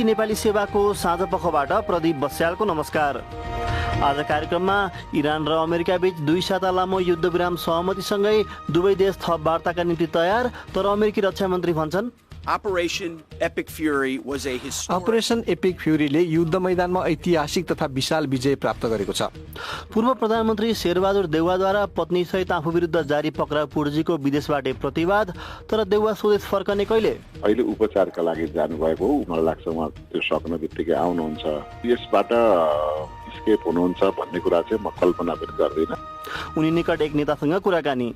BBC Nepali सेवाको साँझ पखबाट प्रदीप बस्यालको नमस्कार। आज कार्यक्रममा इरान र अमेरिका बीच 2 साता लामो युद्धविराम सहमतिसँगै दुवै देश थप वार्ताका निम्ति तयार, तर अमेरिकी रक्षा मन्त्री भन्छन् अपरेसन एपिक फ्युरीले युद्ध मैदानमा ऐतिहासिक तथा विशाल विजय प्राप्त गरेको छ। पूर्व प्रधानमन्त्री शेरबहादुर देउवाद्वारा पत्नीसहित आफू विरुद्ध जारी पक्राउ पूर्जीको विदेशबाटै प्रतिवाद, तर देउवा स्वदेश फर्कने कहिले? अहिले उपचारका लागि जानुभएको हो। मलाई लाग्छ उहाँ त्यो सक्ने बित्तिकै आउनुहुन्छ, यसबाट स्केप हुनुहुन्छ भन्ने कुरा चाहिँ म कल्पना पनि गर्दिनँ। उनी निकट एक नेतासँग कुराकानी।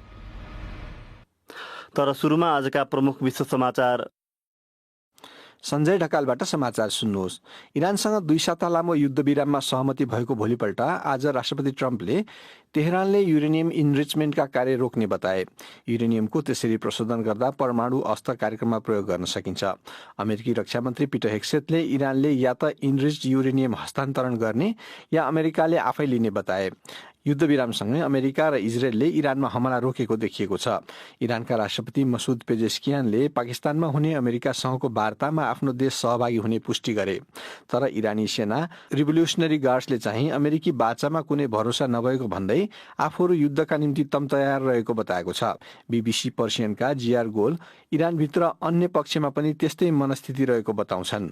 तर सुरुमा आजका प्रमुख विश्व समाचार। सञ्जय ढकालबाट समाचार सुन्नुहोस्। इरानसँग 2 साता लामो युद्धविराममा सहमति भएको भोलिपल्ट आज राष्ट्रपति ट्रम्पले तेहरानले युरेनियम इनरिचमेन्टका कार्य रोक्ने बताए। युरेनियमको त्यसरी प्रशोधन गर्दा परमाणु अस्त्र कार्यक्रममा प्रयोग गर्न सकिन्छ। अमेरिकी रक्षा मन्त्री पिटर हेक्सेटले इरानले या त इनरिच्ड युरेनियम हस्तान्तरण गर्ने या अमेरिकाले आफै लिने बताए। युद्धविरामसँगै अमेरिका र इजरायलले इरानमा हमला रोकेको देखिएको छ। इरानका राष्ट्रपति मसुद पेजेस्कियानले पाकिस्तानमा हुने अमेरिकासँगको वार्तामा आफ्नो देश सहभागी हुने पुष्टि गरे। तर इरानी सेना रिभोल्युसनरी गार्ड्सले चाहिँ अमेरिकी बाचामा कुनै भरोसा नभएको भन्दै आफूहरू युद्धका निम्ति तम तयार रहेको बताएको छ। बीबीसी पर्सियनका जिआर गोल इरानभित्र अन्य पक्षमा पनि त्यस्तै मनस्थिति रहेको बताउँछन्।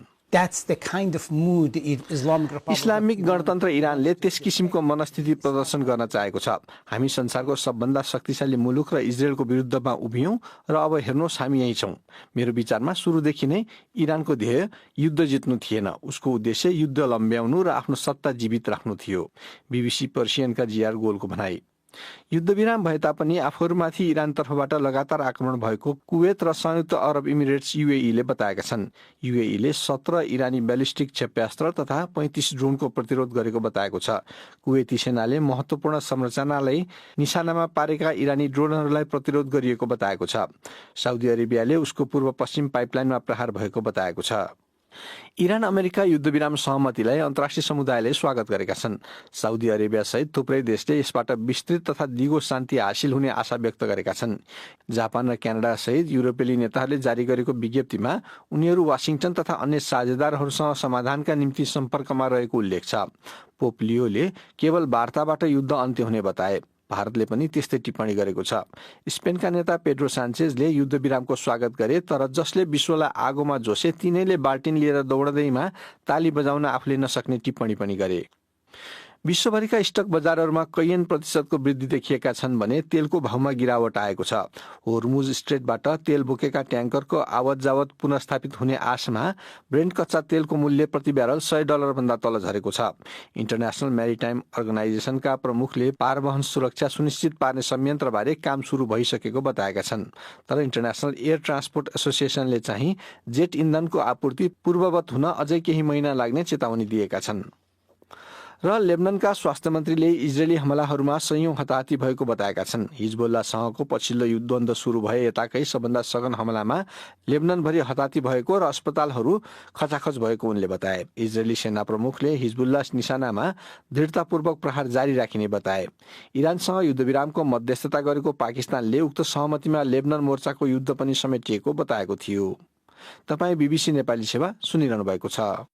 इस्लामिक गणतन्त्र इरानले त्यस किसिमको मनस्थिति प्रदर्शन गर्न चाहेको छ। हामी संसारको सबभन्दा शक्तिशाली मुलुक र इजरायलको विरुद्धमा उभियौं र अब हेर्नुहोस् हामी यही छौं। मेरो विचारमा सुरुदेखि नै इरानको ध्येय युद्ध जित्नु थिएन, उसको उद्देश्य युद्ध लम्ब्याउनु र आफ्नो सत्ता जीवित राख्नु थियो। बीबीसी पर्सियनका जिआर गोलको भनाई। युद्धविराम भए तापनि आफूहरूमाथि इरान तर्फबाट लगातार आक्रमण भएको कुवेत र संयुक्त अरब इमिरेट्स यूएईले बताएका छन्। यूएईले 17 इरानी ब्यालिस्टिक क्षेप्यास्त्र तथा 35 ड्रोनको प्रतिरोध गरेको बताएको छ। कुवेती सेनाले महत्वपूर्ण संरचनालाई निशानामा पारेका इरानी ड्रोनहरूलाई प्रतिरोध गरिएको बताएको छ। साउदी अरेबियाले उसको पूर्व पश्चिम पाइपलाइनमा प्रहार भएको बताएको छ। इरान अमेरिका युद्धविराम सहमतिलाई अन्तर्राष्ट्रिय समुदायले स्वागत गरेका छन्। साउदी अरेबिया सहित थुप्रै देशले यसबाट विस्तृत तथा दिगो शान्ति हासिल हुने आशा व्यक्त गरेका छन्। जापान र क्यानाडा सहित युरोपेली नेताहरूले जारी गरेको विज्ञप्तिमा उनीहरू वाशिंटन तथा अन्य साझेदारहरूसँग समाधानका निम्ति सम्पर्कमा रहेको उल्लेख छ। पोप लियोले केवल वार्ताबाट युद्ध अन्त्य हुने बताए। भारतले पनि त्यस्तै टिप्पणी गरेको छ। स्पेनका नेता पेड्रो सान्चेजले युद्धविरामको स्वागत गरे, तर जसले विश्वलाई आगोमा झोसे तिनैले बाल्टिन लिएर दौडदैमा ताली बजाउन आफूले नसक्ने टिप्पणी पनि गरे। विश्वभरिका स्टक बजारहरूमा कैयन प्रतिशतको वृद्धि देखिएका छन् भने तेलको भावमा गिरावट आएको छ। होर्मुज स्ट्रेटबाट तेल बोकेका ट्याङ्करको आवत जावत पुनर्स्थापित हुने आशमा ब्रेन्ट कच्चा तेलको मूल्य प्रति ब्यारल $100 भन्दा तल झरेको छ। इन्टरनेसनल म्यारिटाइम अर्गनाइजेसनका प्रमुखले पारवहन सुरक्षा सुनिश्चित पार्ने संयन्त्रबारे काम सुरु भइसकेको बताएका छन्। तर इन्टरनेसनल एयर ट्रान्सपोर्ट एसोसिएसनले चाहिँ जेट इन्धनको आपूर्ति पूर्ववत हुन अझै केही महिना लाग्ने चेतावनी दिएका छन्। र लेबननका स्वास्थ्य मन्त्रीले इजरायली हमलाहरूमा सयौं हताहती भएको बताएका छन्। हिजबुल्लासँगको पछिल्लो युद्धद्वन्द सुरु भए यताकै सबभन्दा सघन हमलामा लेबननभरि हताहती भएको र अस्पतालहरू खचाखच भएको उनले बताए। इजरायली सेना प्रमुखले हिजबुल्ला निशानामा दृढतापूर्वक प्रहार जारी राखिने बताए। इरानसँग युद्धविरामको मध्यस्थता गरेको पाकिस्तानले उक्त सहमतिमा लेबनन मोर्चाको युद्ध पनि समेटिएको बताएको थियो। तपाईँ बीबीसी नेपाली सेवा सुनिरहनु भएको छ।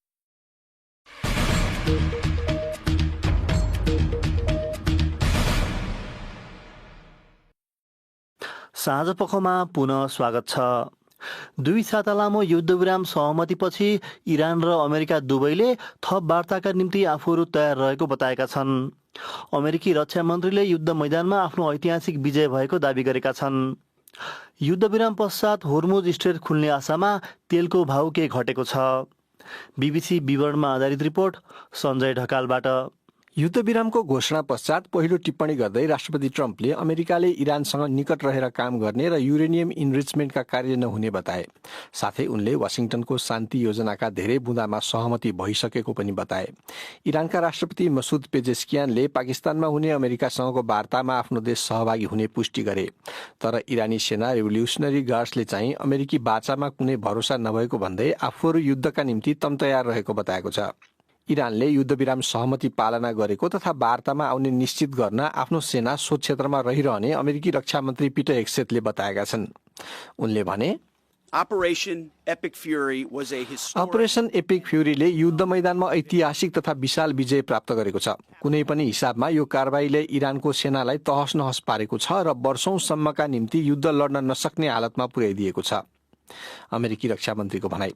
साँझ पखमा पुनः स्वागत छ। 2 साता लामो युद्धविराम सहमतिपछि इरान र अमेरिका दुवैले थप वार्ताका निम्ति आफूहरू तयार रहेको बताएका छन्। अमेरिकी रक्षा मन्त्रीले युद्ध मैदानमा आफ्नो ऐतिहासिक विजय भएको दावी गरेका छन्। युद्धविराम पश्चात होर्मुज स्ट्रेट खुल्ने आशामा तेलको भाउ केही घटेको छ। बीबीसी विवरणमा आधारित रिपोर्ट सञ्जय ढकालबाट। युद्धविरामको घोषणा पश्चात पहिलो टिप्पणी गर्दै राष्ट्रपति ट्रम्पले अमेरिकाले इरानसँग निकट रहेर काम गर्ने र युरेनियम इनरिचमेन्टका कार्य नहुने बताए। साथै उनले वाशिंटनको शान्ति योजनाका धेरै बुँदामा सहमति भइसकेको पनि बताए। इरानका राष्ट्रपति मसुद पेजेस्कियानले पाकिस्तानमा हुने अमेरिकासँगको वार्तामा आफ्नो देश सहभागी हुने पुष्टि गरे। तर इरानी सेना रिभोल्युसनरी गार्ड्सले चाहिँ अमेरिकी बाचामा कुनै भरोसा नभएको भन्दै आफूहरू युद्धका निम्ति तम तयार रहेको बताएको छ। इरानले युद्धविराम सहमति पालना गरेको तथा वार्तामा आउने निश्चित गर्न आफ्नो सेना सो क्षेत्रमा रहिरहने अमेरिकी रक्षा मन्त्री पिटर हेक्सेटले बताएका छन्। उनले भने, Operation Epic Fury was a historic operation epic फ्युरीले युद्ध मैदानमा ऐतिहासिक तथा विशाल विजय प्राप्त गरेको छ। कुनै पनि हिसाबमा यो कारबाहीले इरानको सेनालाई तहस नहस पारेको छ र वर्षौंसम्मका निम्ति युद्ध लड्न नसक्ने हालतमा पुर्याइदिएको छ। अमेरिकी रक्षा मन्त्रीको भनाई।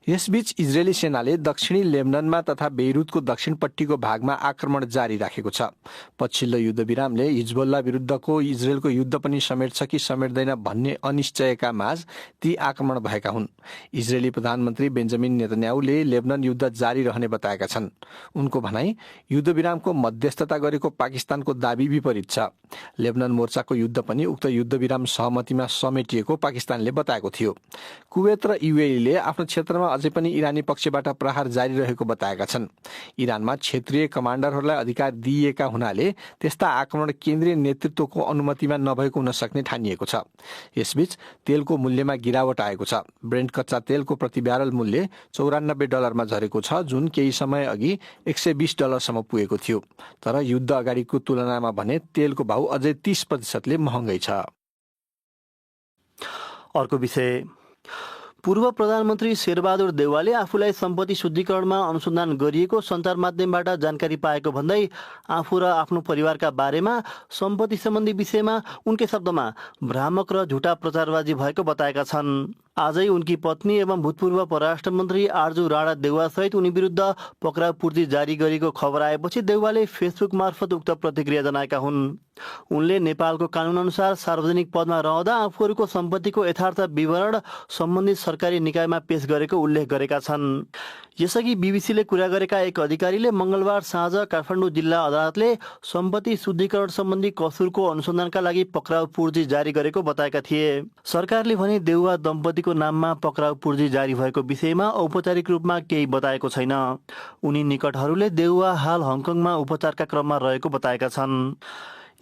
यसबीच इजरायली सेनाले दक्षिणी लेबननमा तथा बेइरुतको दक्षिणपट्टिको भागमा आक्रमण जारी राखेको छ। पछिल्लो युद्धविरामले हिजबुल्ला विरुद्धको इजरायलको युद्ध पनि समेट्छ कि समेट्दैन भन्ने अनिश्चयका माझ ती आक्रमण भएका हुन्। इजरायली प्रधानमन्त्री बेन्जामिन नेतन्याहुले लेबनन युद्ध जारी रहने बताएका छन्। उनको भनाई युद्धविरामको मध्यस्थता गरेको पाकिस्तानको दाबी विपरीत छ। लेबनन मोर्चाको युद्ध पनि उक्त युद्धविराम सहमतिमा समेटिएको पाकिस्तानले बताएको थियो। कुवेत र युएईले आफ्नो क्षेत्रमा अझै पनि इरानी पक्षबाट प्रहार जारी रहेको बताएका छन्। इरानमा क्षेत्रीय कमान्डरहरूलाई अधिकार दिइएका हुनाले त्यस्ता आक्रमण केन्द्रीय नेतृत्वको अनुमतिमा नभएको हुन सक्ने ठानिएको छ। यसबीच तेलको मूल्यमा गिरावट आएको छ। ब्रेन्ट कच्चा तेलको प्रति ब्यारल मूल्य $94 झरेको छ, जुन केही समय अघि $120 सम्म पुगेको थियो। तर युद्ध अगाडिको तुलनामा भने तेलको भाउ अझै 30% महँगै छ। अर्को विषय, पूर्व प्रधानमन्त्री शेरबहादुर देउवाले आफूलाई सम्पत्ति शुद्धिकरणमा अनुसन्धान गरिएको सञ्चार माध्यमबाट जानकारी पाएको भन्दै आफू र आफ्नो परिवारका बारेमा सम्पत्ति सम्बन्धी विषयमा उनकै शब्दमा भ्रामक र झुटा प्रचारबाजी भएको बताएका छन्। आजै उनकी पत्नी एवं भूतपूर्व परराष्ट्र मन्त्री आरजू राणा देउवा सहित उनी विरुद्ध पक्राउ पूर्ति जारी गरेको खबर आएपछि देउवाले फेसबुक मार्फत उक्त प्रतिक्रिया जनाएका हुन्। उनले नेपालको कानुन अनुसार सार्वजनिक पदमा रहँदा आफूहरूको सम्पत्तिको यथार्थ विवरण सम्बन्धित सरकारी निकायमा पेश गरेको उल्लेख गरेका छन्। यसअघि बीबीसीले कुरा गरेका एक अधिकारीले मंगलबार साँझ काठमाडौँ जिल्ला अदालतले सम्पत्ति शुद्धिकरण सम्बन्धी कसुरको अनुसन्धानका लागि पक्राउ पूर्जी जारी गरेको बताएका थिए। सरकारले भने देउवा दम्पतिको नाममा पक्राउ पूर्जी जारी भएको विषयमा औपचारिक रूपमा केही बताएको छैन। उनी निकटहरूले देउवा हाल हङकङमा उपचारका क्रममा रहेको बताएका छन्।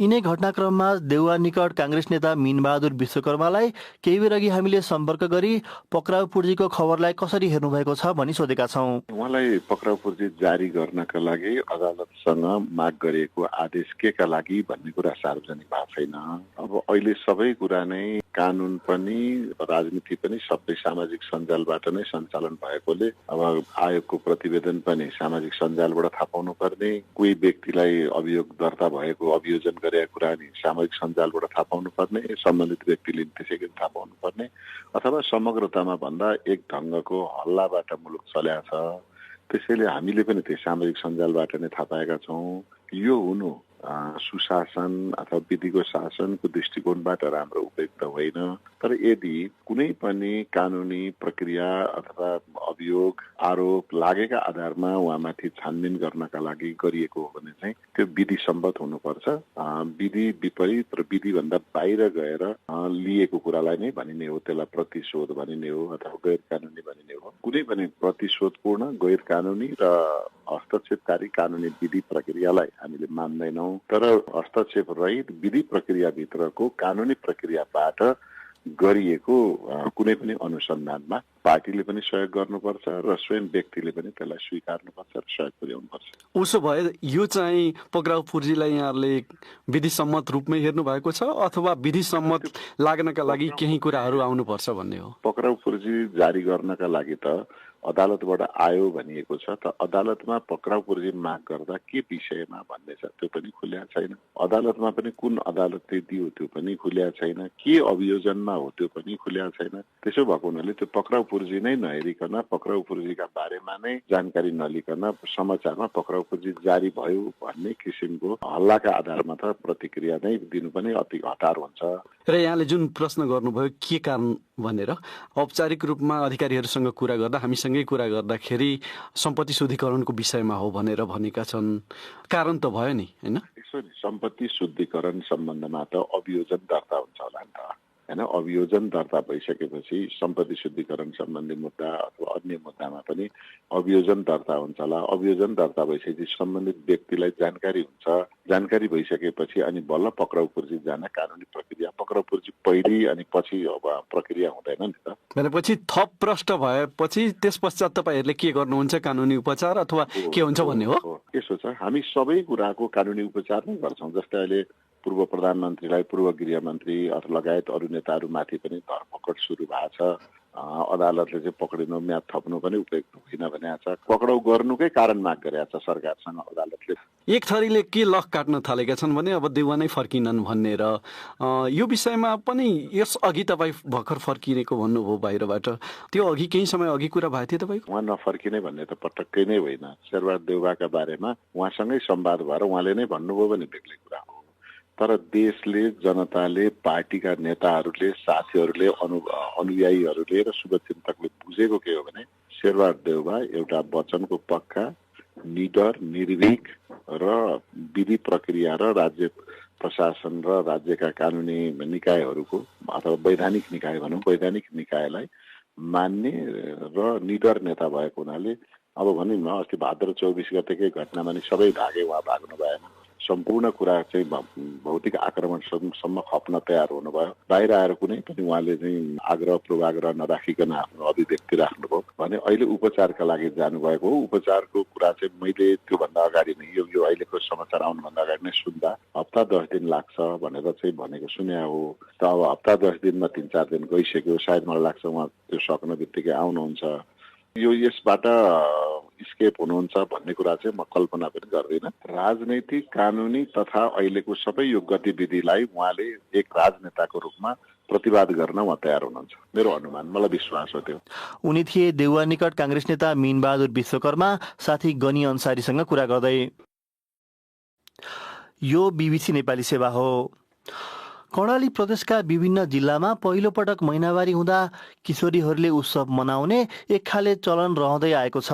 यिनै घटनाक्रममा देउवा निकट कांग्रेस नेता मीनबहादुर विश्वकर्मालाई केही बेर अघि हामीले सम्पर्क गरी पक्राउ पूर्जीको खबरलाई कसरी हेर्नुभएको छ भनी सोधेका छौँ। उहाँलाई पक्राउ पूर्जी जारी गर्नका लागि अदालतसँग माग गरिएको आदेश केका लागि भन्ने कुरा सार्वजनिक भएको छैन। अब अहिले सबै कुरा नै कानुन पनि राजनीति पनि सबै सामाजिक सञ्जालबाट नै सञ्चालन भएकोले अब आयोगको प्रतिवेदन पनि सामाजिक सञ्जालबाट थाहा पाउनु पर्ने, कोही व्यक्तिलाई अभियोग दर्ता भएको अभियोजन गरेका कुरा नि सामाजिक सञ्जालबाट थाहा पाउनु पर्ने, सम्बन्धित व्यक्तिले त्यसैले थाहा पाउनु पर्ने, अथवा समग्रतामा भन्दा एक ढङ्गको हल्लाबाट मुलुक चल्या छ। त्यसैले हामीले पनि त्यो सामाजिक सञ्जालबाट नै थाहा पाएका छौँ। यो हुनु सुशासन अथवा विधिको शासनको दृष्टिकोणबाट राम्रो उपयुक्त होइन। तर यदि कुनै पनि कानुनी प्रक्रिया अथवा अभियोग आरोप लागेका आधारमा उहाँमाथि छानबिन गर्नका लागि गरिएको हो भने चाहिँ त्यो विधि सम्मत हुनुपर्छ। विधि विपरीत र विधिभन्दा बाहिर गएर लिएको कुरालाई नै भनिने हो, त्यसलाई प्रतिशोध भनिने हो अथवा गैर कानुनी भनिने हो। कुनै पनि प्रतिशोधपूर्ण गैर कानुनी र हस्तक्षेपकारी कानुनी विधि प्रक्रियालाई हामीले मान्दैनौँ। तर हस्तक्षेप रहित विधि प्रक्रियाभित्रको कानुनी प्रक्रियाबाट गरिएको कुनै पनि अनुसन्धानमा पार्टीले पनि सहयोग गर्नुपर्छ र स्वयं व्यक्तिले पनि त्यसलाई स्वीकार्नुपर्छ र सहयोग पुर्याउनुपर्छ। उसो भए यो चाहिँ पक्राउ पूर्जीलाई यहाँहरूले विधि सम्मत रूपमै हेर्नु भएको छ अथवा विधि सम्मत लाग्नका लागि केही कुराहरू आउनुपर्छ भन्ने हो? पक्राउ पूर्जी जारी गर्नका लागि त अदालतबाट आयो भनिएको छ। त अदालतमा पक्राउ पूर्जी माग गर्दा के विषयमा भन्ने छ त्यो पनि खुल्या छैन। अदालतमा पनि कुन अदालतले दियो त्यो पनि खुल्या छैन। के अभियोजनमा हो त्यो पनि खुल्या छैन। त्यसो भएको हुनाले त्यो पक्राउ पूर्जी नै नहेरिकन, पक्राउ पूर्जीका बारेमा नै जानकारी नलिकन समाचारमा पक्राउ पूर्जी जारी भयो भन्ने किसिमको हल्लाका आधारमा त प्रतिक्रिया नै दिनु पनि अति हतार हुन्छ। र यहाँले जुन प्रश्न गर्नुभयो के कारण भनेर, औपचारिक रूपमा अधिकारीहरूसँग कुरा गर्दा हामीसँगै कुरा गर्दाखेरि सम्पत्ति शुद्धिकरणको विषयमा हो भनेर भनेका छन्। कारण त भयो नि, होइन? सम्पत्ति शुद्धिकरण सम्बन्धमा त अभियोजन दर्ता हुन्छ होला नि त, होइन? अभियोजन दर्ता भइसकेपछि सम्पत्ति शुद्धिकरण सम्बन्धी मुद्दा अथवा अन्य मुद्दामा पनि अभियोजन दर्ता हुन्छ होला। अभियोजन दर्ता भइसकेपछि सम्बन्धित व्यक्तिलाई जानकारी हुन्छ। जानकारी भइसकेपछि अनि बल्ल पक्राउ पूर्जी जान कानुनी प्रक्रिया, पक्राउ पूर्जी पहिली अनि पछि प्रक्रिया हुँदैन नि त। भनेपछि थप प्रष्ट भएपछि त्यस पश्चात तपाईँहरूले के गर्नुहुन्छ, कानुनी उपचार अथवा के हुन्छ भन्ने हो? यसो छ, हामी सबै कुराको कानुनी उपचार नै गर्छौँ। जस्तै अहिले पूर्व प्रधानमन्त्रीलाई, पूर्व गृहमन्त्री अथवा लगायत अरू नेताहरूमाथि पनि धरपकड सुरु भएको छ। अदालतले चाहिँ पक्रिनु म्याद थप्नु पनि उपयुक्त होइन भनेको छ। पक्राउ गर्नुकै कारण माग गरेको छ सरकारसँग अदालतले। एक थरीले के लक काट्न थालेका छन् भने अब देउवा नै फर्किनन् भन्ने र यो विषयमा पनि यस अघि तपाईँ भर्खर फर्किनेको भन्नुभयो बाहिरबाट, त्यो अघि केही समय अघि कुरा भएको थियो तपाईँको? उहाँ नफर्किने भन्ने त पटक्कै नै होइन। शेरबहादुर देउवाका बारेमा उहाँसँगै संवाद भएर उहाँले नै भन्नुभयो भने बेग्लै कुरा हो। तर देशले, जनताले, पार्टीका नेताहरूले, साथीहरूले, अनुयायीहरूले र शुभचिन्तकले बुझेको के हो भने शेरबहादुर देउवा एउटा वचनको पक्का, निडर, निर्भीक र विधि प्रक्रिया र राज्य प्रशासन र राज्यका कानुनी निकायहरूको अथवा वैधानिक निकाय भनौँ, वैधानिक निकायलाई मान्ने र निडर नेता भएको हुनाले अब भनौँ न अस्ति भाद्र 24 गतेकै घटनामा नि सबै भागे, उहाँ भाग्नु भएन। सम्पूर्ण कुरा चाहिँ भौतिक आक्रमणसम्म खप्न तयार हुनुभयो। बाहिर आएर कुनै पनि उहाँले चाहिँ आग्रह पूर्वाग्रह नराखिकन आफ्नो अभिव्यक्ति राख्नुभयो भने अहिले उपचारका लागि जानुभएको हो। उपचारको कुरा चाहिँ मैले त्योभन्दा अगाडि नै यो अहिलेको समाचार आउनुभन्दा अगाडि नै सुन्दा हप्ता 10 दिन लाग्छ भनेर चाहिँ भनेको सुने हो। त अब हप्ता 10 दिनमा 3-4 दिन गइसक्यो। सायद मलाई लाग्छ उहाँ त्यो सक्ने बित्तिकै आउनुहुन्छ। यो यसबाट स्केप हुनुहुन्छ भन्ने कुरा चाहिँ म कल्पना पनि गर्दिनँ। राजनैतिक, कानुनी तथा अहिलेको सबै यो गतिविधिलाई उहाँले एक राजनेताको रूपमा प्रतिवाद गर्न उहाँ तयार हुनुहुन्छ, मेरो अनुमान, मलाई विश्वास हो त्यो। उनी थिए देउवा निकट काङ्ग्रेस नेता मीनबहादुर विश्वकर्मा, साथी गनी अन्सारीसँग कुरा गर्दै। यो बीबीसी नेपाली सेवा हो। कर्णाली प्रदेशका विभिन्न जिल्लामा पहिलो पटक महिनावारी हुँदा किशोरीहरूले उत्सव मनाउने एक खाले चलन रहँदै आएको छ,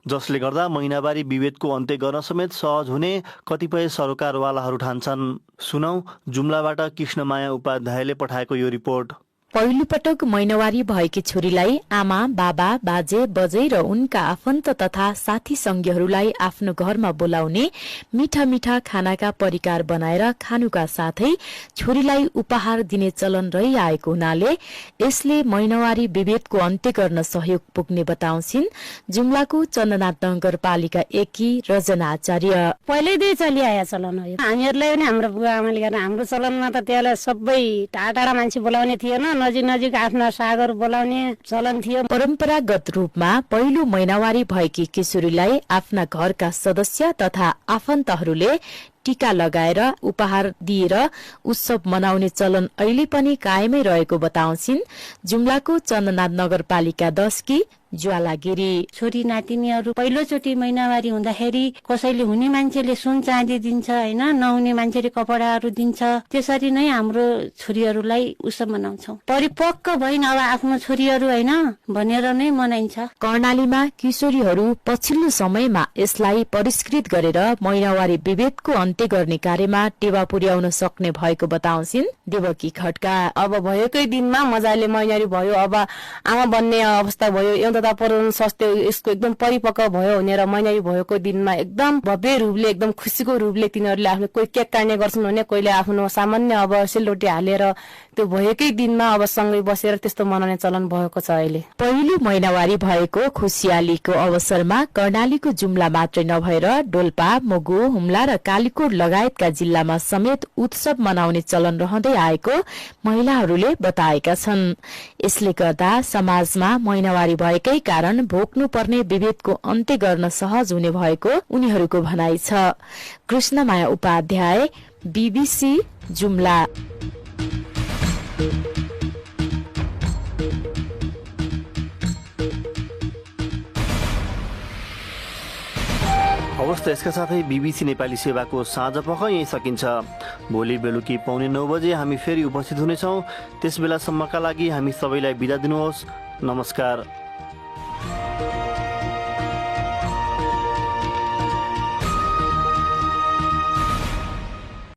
जसले गर्दा महिनावारी विभेदको अन्त्य गर्न समेत सहज हुने कतिपय सरोकारवालाहरू ठान्छन्। सुनौ जुम्लाबाट कृष्णमाया उपाध्यायले पठाएको यो रिपोर्ट। पहिलो पटक महिनावारी भएकी छोरीलाई आमा, बाबा, बाजे, बजै र उनका आफन्त तथा साथी संगीहरूलाई आफ्नो घरमा बोलाउने, मिठा मिठा खानाका परिकार बनाएर खानुका साथै छोरीलाई उपहार दिने चलन रहिआएको हुनाले यसले महिनावारी विभेदको अन्त्य गर्न सहयोग पुग्ने बताउँछिन् जुम्लाको चन्द्रनाथ नगरपालिका एकी रजना आचार्य। पहिल्यैदेखि चलिआएको चलन हो। हामीहरूलाई पनि हाम्रो बुवा आमाले गर्न हाम्रो चलनमा त त्यसलाई सबै टाढा मान्छे बोलाउने थिएन, नजिक नजिक आफ्ना सागर बोलाउने चलन थियो। परम्परागत रूपमा पहिलो महिनावारी भएकी किशोरीलाई आफ्ना घरका सदस्य तथा आफन्तहरूले टीका लगाएर उपहार दिएर उत्सव मनाउने चलन अहिले पनि कायमै रहेको बताउँछिन् जुम्लाको चन्द्रनाथ नगरपालिका 10 की ज्वाला गिरी। छोरी नातिनीहरू पहिलोचोटि महिनावारी हुँदाखेरि कसैले हुने मान्छेले सुन चाँदी दिन्छ होइन, नहुने मान्छेले कपडाहरू दिन्छ। त्यसरी नै हाम्रो छोरीहरूलाई उत्सव मनाउँछौँ। परिपक्व भइन अब आफ्नो छोरीहरू होइन भनेर नै मनाइन्छ। कर्णालीमा किशोरीहरू पछिल्लो समयमा यसलाई परिष्कृत गरेर महिनावारी विभेदको अन्त्य गर्ने कार्यमा टेवा पुर्याउन सक्ने भएको बताउँछिन् देवकी खड्का। अब भएकै दिनमा मजाले महिनावारी भयो, अब आमा बन्ने अवस्था भयो, एउटा पर्न सस्ते यसको एकदम परिपक्व भयो भनेर महिनावारी भएको दिनमा एकदम भव्य रूपले, एकदम खुसीको रूपले तिनीहरूले आफ्नो कोही केक काट्ने गर्छन् भने कोहीले आफ्नो सामान्य अब सेलरोटी हालेर त्यो भएकै दिनमा अब सँगै बसेर त्यस्तो मनाउने चलन भएको छ। अहिले पहिलो महिनावारी भएको खुसियालीको अवसरमा कर्णालीको जुम्ला मात्रै नभएर डोल्पा, मुगु, हुम्ला र कालीकोट लगायतका जिल्लामा समेत उत्सव मनाउने चलन रहँदै आएको महिलाहरूले बताएका छन्। यसले गर्दा समाजमा महिनावारी भएकै कारण भोग्नु पर्ने विभेदको अन्त्य गर्न सहज हुने भएको उनीहरूको भनाइ छ। कृष्णमाया उपाध्याय, बीबीसी जुम्ला। हवस् त यसका साथै बीबीसी नेपाली सेवाको साँझ पख यही सकिन्छ। भोलि बेलुकी 8:45 बजे हामी फेरि उपस्थित हुनेछौँ। त्यस बेलासम्मका लागि हामी सबैलाई बिदा दिनुहोस्। नमस्कार।